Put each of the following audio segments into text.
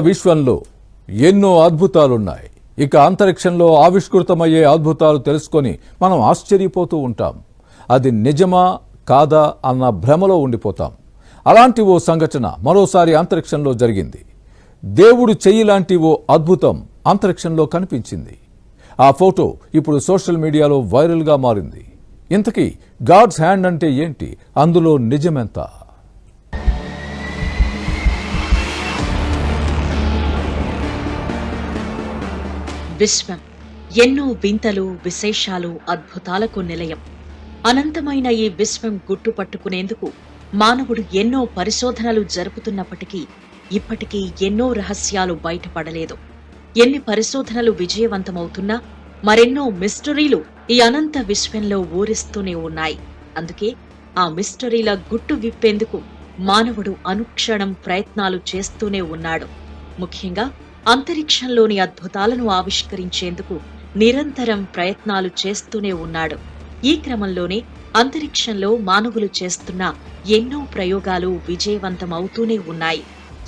విశ్వంలో ఎన్నో అద్భుతాలున్నాయి. ఇక అంతరిక్షంలో ఆవిష్కృతమయ్యే అద్భుతాలు తెలుసుకొని మనం ఆశ్చర్యపోతూ ఉంటాం. అది నిజమా కాదా అన్న భ్రమలో ఉండిపోతాం. అలాంటి ఓ సంఘటన మరోసారి అంతరిక్షంలో జరిగింది. దేవుడు చెయ్యి లాంటి ఓ అద్భుతం అంతరిక్షంలో కనిపించింది. ఆ ఫోటో ఇప్పుడు సోషల్ మీడియాలో వైరల్గా మారింది. ఇంతకీ గాడ్స్ హ్యాండ్ అంటే ఏంటి? అందులో నిజమెంత? విశ్వం ఎన్నో వింతలు, విశేషాలు, అద్భుతాలకు నిలయం. అనంతమైన ఈ విశ్వం గుట్టుపట్టుకునేందుకు మానవుడు ఎన్నో పరిశోధనలు జరుపుతున్నప్పటికీ ఇప్పటికీ ఎన్నో రహస్యాలు బయటపడలేదు. ఎన్ని పరిశోధనలు విజయవంతమవుతున్నా మరెన్నో మిస్టరీలు ఈ అనంత విశ్వంలో ఊరిస్తూనే ఉన్నాయి. అందుకే ఆ మిస్టరీల గుట్టు విప్పేందుకు మానవుడు అనుక్షణం ప్రయత్నాలు చేస్తూనే ఉన్నాడు. ముఖ్యంగా అంతరిక్షంలోని అద్భుతాలను ఆవిష్కరించేందుకు నిరంతరం ప్రయత్నాలు చేస్తూనే ఉన్నాడు. ఈ క్రమంలోనే అంతరిక్షంలో మానవులు చేస్తున్న ఎన్నో ప్రయోగాలు విజయవంతమవుతూనే ఉన్నాయి.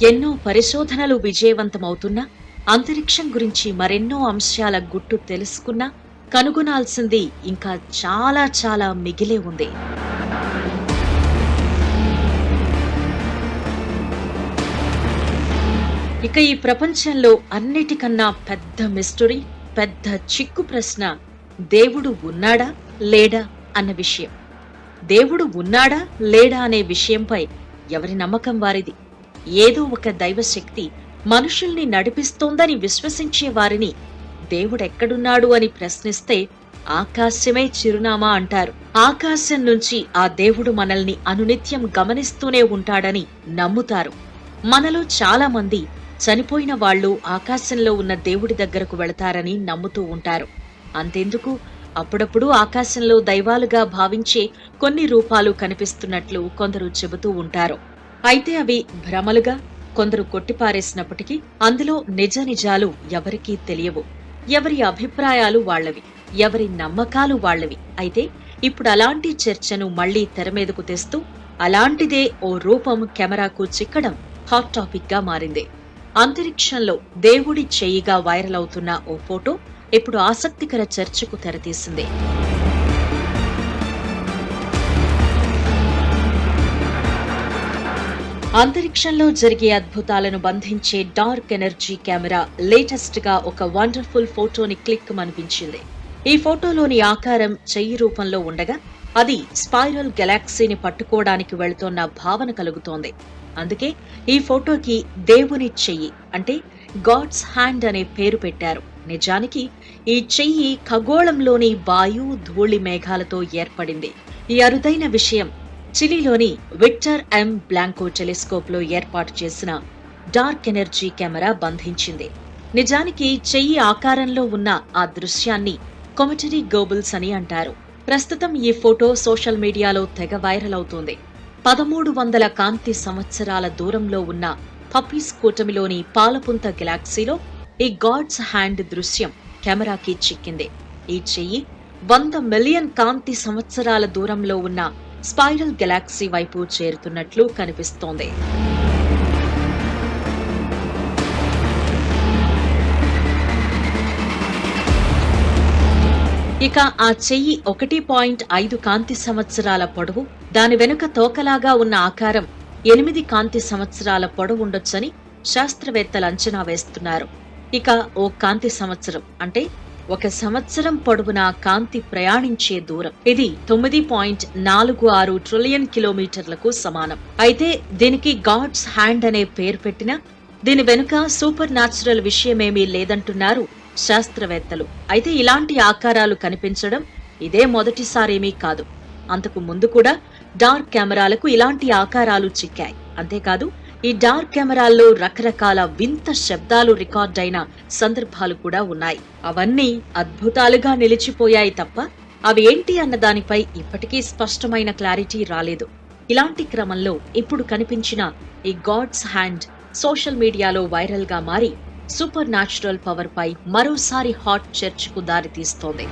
ఎన్నో పరిశోధనలు విజయవంతమవుతున్నా అంతరిక్షం గురించి మరెన్నో అంశాల గుట్టు తెలుసుకున్నా కనుగొనాల్సింది ఇంకా చాలా చాలా మిగిలే ఉంది. ఇక ఈ ప్రపంచంలో అన్నిటికన్నా పెద్ద మిస్టరీ, పెద్ద చిక్కు ప్రశ్న దేవుడు ఉన్నాడా లేడా అన్న విషయం. దేవుడు ఉన్నాడా లేడా అనే విషయంపై ఎవరి నమ్మకం వారిది. ఏదో ఒక దైవశక్తి మనుషుల్ని నడిపిస్తోందని విశ్వసించే వారిని దేవుడెక్కడున్నాడు అని ప్రశ్నిస్తే ఆకాశమే చిరునామా అంటారు. ఆకాశం నుంచి ఆ దేవుడు మనల్ని అనునిత్యం గమనిస్తూనే ఉంటాడని నమ్ముతారు. మనలో చాలా మంది చనిపోయిన వాళ్ళు ఆకాశంలో ఉన్న దేవుడి దగ్గరకు వెళతారని నమ్ముతూ ఉంటారు. అంతెందుకు, అప్పుడప్పుడు ఆకాశంలో దైవాలుగా భావించే కొన్ని రూపాలు కనిపిస్తున్నట్లు కొందరు చెబుతూ ఉంటారు. అయితే అవి భ్రమలుగా కొందరు కొట్టిపారేసినప్పటికీ అందులో నిజ నిజాలు ఎవరికీ తెలియవు. ఎవరి అభిప్రాయాలు వాళ్లవి, ఎవరి నమ్మకాలు వాళ్లవి. అయితే ఇప్పుడు అలాంటి చర్చను మళ్లీ తెరమీదకు తెస్తూ అలాంటిదే ఓ రూపం కెమెరాకు చిక్కడం హాట్ టాపిక్ గా మారింది. అంతరిక్షంలో దేవుడి చెయ్యిగా వైరల్ అవుతున్న ఓ ఫోటో ఇప్పుడు ఆసక్తికర చర్చకు తెరతీసింది. అంతరిక్షంలో జరిగే అద్భుతాలను బంధించే డార్క్ ఎనర్జీ కెమెరా లేటెస్ట్ గా ఒక వండర్ఫుల్ ఫోటోని క్లిక్ మనిపించింది. ఈ ఫోటోలోని ఆకారం చెయ్యి రూపంలో ఉండగా అది స్పైరల్ గెలాక్సీని పట్టుకోవడానికి వెళుతోన్న భావన కలుగుతోంది. అందుకే ఈ ఫోటోకి దేవుని చెయ్యి అంటే గాడ్స్ హ్యాండ్ అనే పేరు పెట్టారు. నిజానికి ఈ చెయ్యి ఖగోళంలోని వాయు, ధూళి మేఘాలతో ఏర్పడింది. ఈ అరుదైన విషయం చిలీలోని విక్టర్ ఎం బ్లాంకో టెలిస్కోప్ లో ఏర్పాటు చేసిన డార్క్ ఎనర్జీ కెమెరా బంధించింది. నిజానికి చెయ్యి ఆకారంలో ఉన్న ఆ దృశ్యాన్ని కొమెటరీ గోబుల్స్ అని అంటారు. ప్రస్తుతం ఈ ఫోటో సోషల్ మీడియాలో తెగ వైరల్ అవుతోంది. 1300 కాంతి సంవత్సరాల దూరంలో ఉన్న పప్పీస్ కూటమిలోని పాలపుంత గెలాక్సీలో ఈ గాడ్స్ హ్యాండ్ దృశ్యం కెమెరాకి చిక్కింది. ఈ చెయ్యి 100 మిలియన్ కాంతి సంవత్సరాల దూరంలో ఉన్న స్పైరల్ గెలాక్సీ వైపు చేరుతున్నట్లు కనిపిస్తోంది. ఇక ఆ చెయ్యి 1.5 కాంతి సంవత్సరాల పొడవు, దాని వెనుక తోకలాగా ఉన్న ఆకారం 8 కాంతి సంవత్సరాల పొడవు ఉండొచ్చని శాస్త్రవేత్తలు అంచనా వేస్తున్నారు. ఇక ఓ కాంతి సంవత్సరం అంటే 1 సంవత్సరం పొడవునా కాంతి ప్రయాణించే దూరం. ఇది 9.46 ట్రిలియన్ కిలోమీటర్లకు సమానం. అయితే దీనికి గాడ్స్ హ్యాండ్ అనే పేరు పెట్టినా దీని వెనుక సూపర్ న్యాచురల్ విషయమేమీ లేదంటున్నారు శాస్త్రవేత్తలు. అయితే ఇలాంటి ఆకారాలు కనిపించడం ఇదే మొదటిసారేమీ కాదు. అంతకు ముందు కూడా డార్క్ కెమెరాలకు ఇలాంటి ఆకారాలు చిక్కాయి. అంతేకాదు ఈ డార్క్ కెమెరాల్లో రకరకాల వింత శబ్దాలు రికార్డైన సందర్భాలు కూడా ఉన్నాయి. అవన్నీ అద్భుతాలుగా నిలిచిపోయాయి తప్ప అవి ఏంటి అన్న దానిపై ఇప్పటికీ స్పష్టమైన క్లారిటీ రాలేదు. ఇలాంటి క్రమంలో ఇప్పుడు కనిపించిన ఈ గాడ్స్ హ్యాండ్ సోషల్ మీడియాలో వైరల్ గా మారి సూపర్ న్యాచురల్ పవర్ పై మరోసారి హాట్ చర్చకు దారితీస్తోంది.